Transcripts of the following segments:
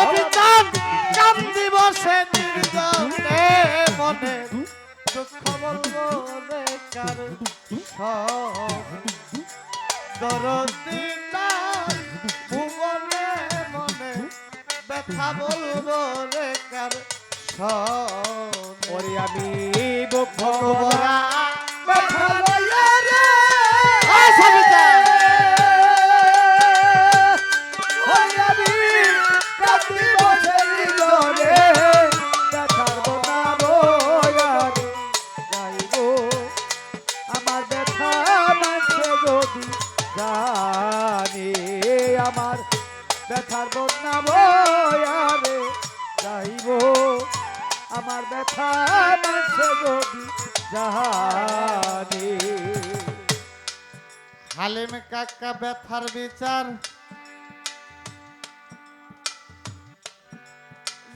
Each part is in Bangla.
অসবিতান কান্দি বসে নির্জনে মনে দুঃখ বলবো রে কার দরদি নাই ভুবনে মনে ব্যথা বলবো রে কার ওরে আমি বুক ভরা ব্যথা লইয়া রে অসবিতান ওরে আমি কাঁদি বসে নির্জনে ব্যথার বোনা বয়ার গাইবো আমার ব্যথা মানছে যদি জানি আমার ব্যথার বন্যা বয়ারে গাইবো আমার ব্যথা মানছে যদি জানি হালিম কাকা ব্যথার বিচার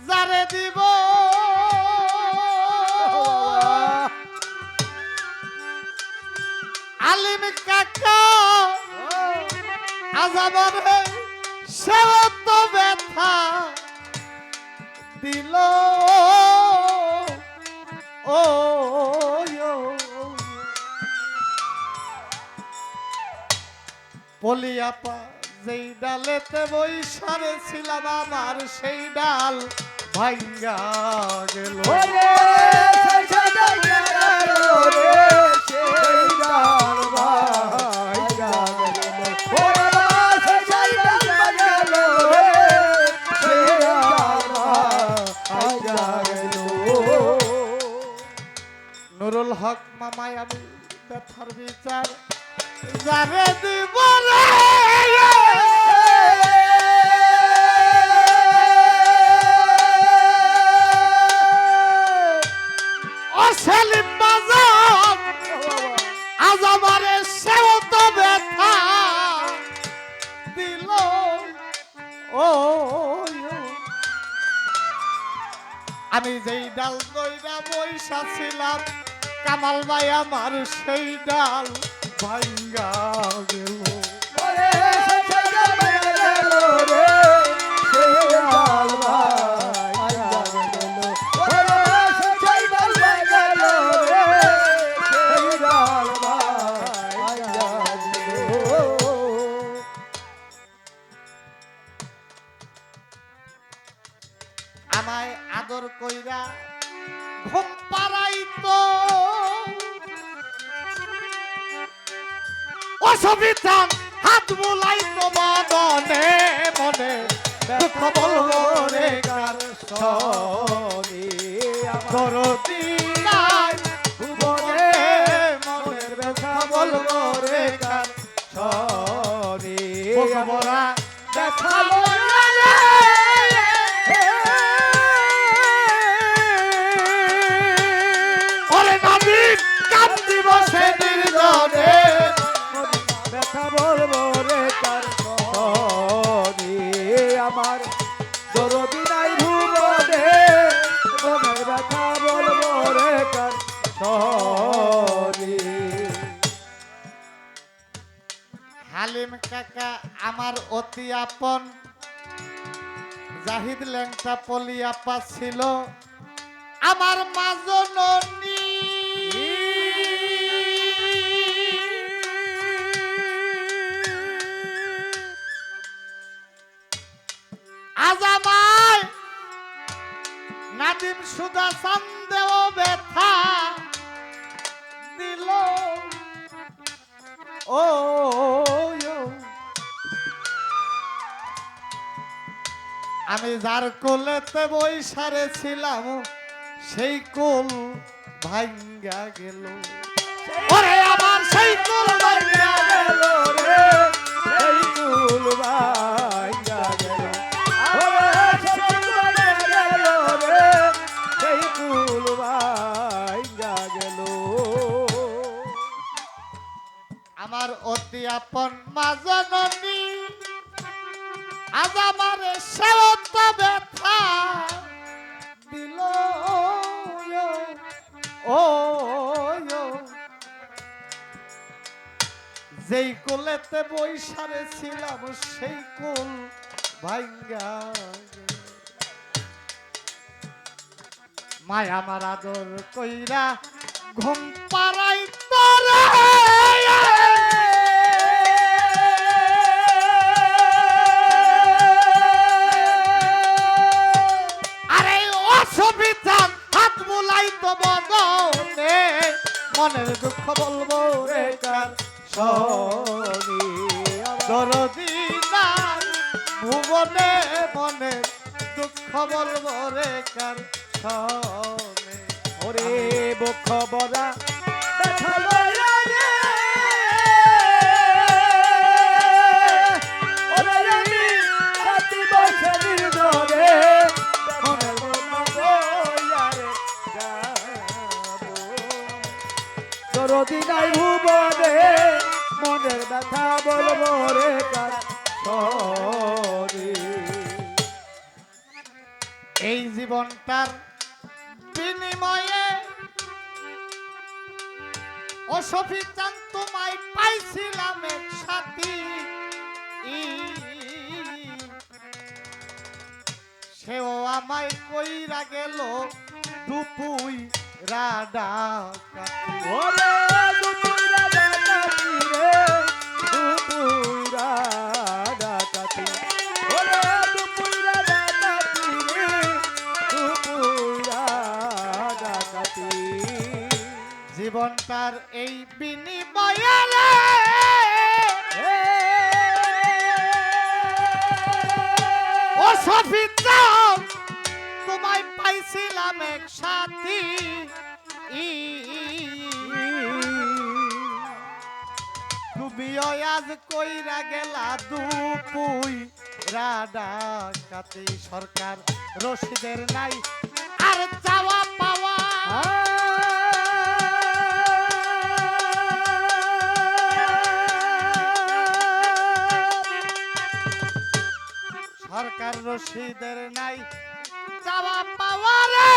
যারে দিব আলিম কাকা আজ আমার সেও তো ব্যথা দিল ও পলিয়াপা যেই ডালেতে বৈশারে ছিলাম আমার সেই ডাল ভাঙ্গা গেল ওরে সেই ডাল রে সেই ডাল ভাইগা গেল ওরে সেই ডাল গেল রে সেই ডাল ভাইগা গেল নুরুল হক মামাই আমি ব্যথার বিচার যারে দিব রে ও সেলিম বাজার আজ আমারে সেও তো ব্যথা দিল ও আমি যেই ডাল দইরা বইসা ছিলাম কামাল ভাই আমার সেই ডাল ভাঙ্গা গেল ওরে সেই ডাল গেল রে সেই ডাল ভাইগা গেল ওরে সেই ডাল গেল রে সেই ডাল ভাইগা গেল আমায় আদর কইরা ঘুম পাড়াইতো অসবিতান হাত বুলাইতো মনে মনে দুঃখ বলবো রে কার সনি আমার দরদি নাই ভুবনে মনের ব্যথা বলবো রে কার সনি ভরা ব্যথা লইয়া রে। ওরে নবীন কান্দি বসে নির্জনে ব্যথা বলবো রে তার সনি আমার দরদি নাই ভুবনে মনের ব্যথা বলবো রে তার সনি হালিম কাকা আমার অতি আপন জাহিদ ল্যাংটা পলিয়াপা ছিল আমার মাজননী আজ আমায় নাদিম সুদা সন্দেহ ব্যথা দিল ও আমি যার কোলেতে বৈশারে ছিলাম সেই কোল ভাঙ্গা গেল ওরে আমার সেই কোল ভাঙ্গা গেল রে সেই কুল ভাইগা গেল ওরে সেই কুল গেল রে সেই কুল ভাইগা গেল আমার অতি আপন মাজননী আজ আমার সেও তো ব্যথা দিল ও যেই কোলেতে বৈশারে ছিলাম সেই কোল ভাঙ্গা গেল। মায়া আমার আদর কইরা ঘুম পাড়াই তোরে আরে অসুবিধান হাত বুলাই তো বদনে মনের দুঃখ বলবো রে কার সনি দরদি নাই ভুবনে মনের দুঃখ বলবো রে কার সনে ওরে বক্ষ বরা ব্যথা লইয়া রে ওরে আমি রাতি বসে নির্জনে মনের মন বইয়া রে যাবো দরদি নাই ভুবনে মনের ব্যথা বলবো রে কার সনি এই জীবনটার বিনিময়ে অসফিচান তোমায় পাইছিলাম এক সাথী সেও আমায় কইরা গেল দুপুই রাডা ওরে দুপুরা ডাকাতি রে দুপুরা ডাকাতি ওরে দুপুরা ডাকাতি রে দুপুরা ডাকাতি জীবনটার এই বিনিময়ে অসফিচান তোমায় পাইছিলাম এক সাথী তুমিও আজ কইরা গেলা দুপুই রাডা কাতে সরকার রশিদের নাই আর চাওয়া পাওয়া সরকার রশিদের নাই চাওয়া পাওয়া রে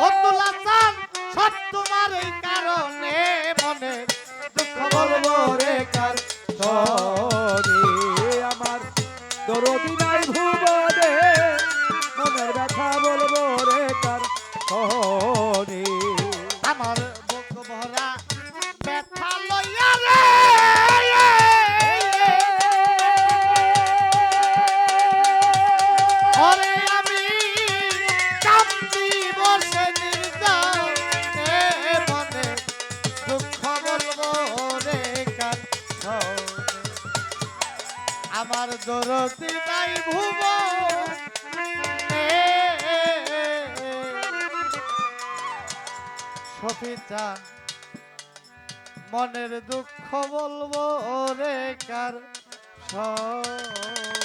অতুলা চান সব তোমার এই কারণে মনে দুঃখ বলবো রে কার সনি আমার দরদি নাই ভুবনে মনের ব্যথা বলবো রে কার সনি আমার বুক ভরা ব্যথা লইয়া রে ওরে আমি কান্দি বসে নির্জনে মনে দুঃখ বলবো রে কার সনে আমার দরদি নাই ভুবনে সফিচান মনের দুঃখ বলবো রে কার সনে